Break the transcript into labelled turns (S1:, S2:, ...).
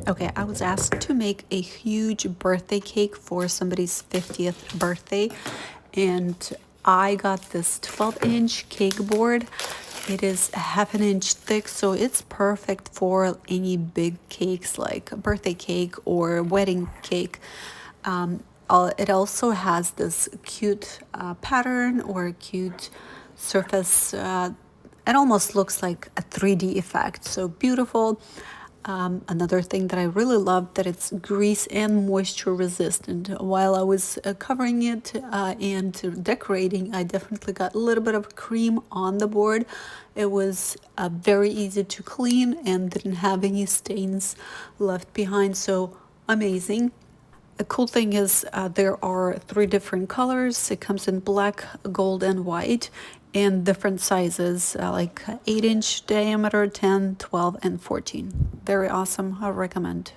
S1: Okay, I was asked to make a huge birthday cake for somebody's 50th birthday, and I got this 12-inch cake board. It is a half an inch thick, so it's perfect for any big cakes like a birthday cake or wedding cake. It also has this cute pattern or cute surface. It almost looks like a 3D effect, so beautiful. Another thing that I really love that it's grease and moisture resistant. While I was covering it and decorating, I definitely got a little bit of cream on the board. It was very easy to clean and didn't have any stains left behind, so amazing. The cool thing is there are three different colors. It comes in black, gold, and white, and different sizes like 8-inch diameter, 10, 12, and 14. Very awesome. I recommend.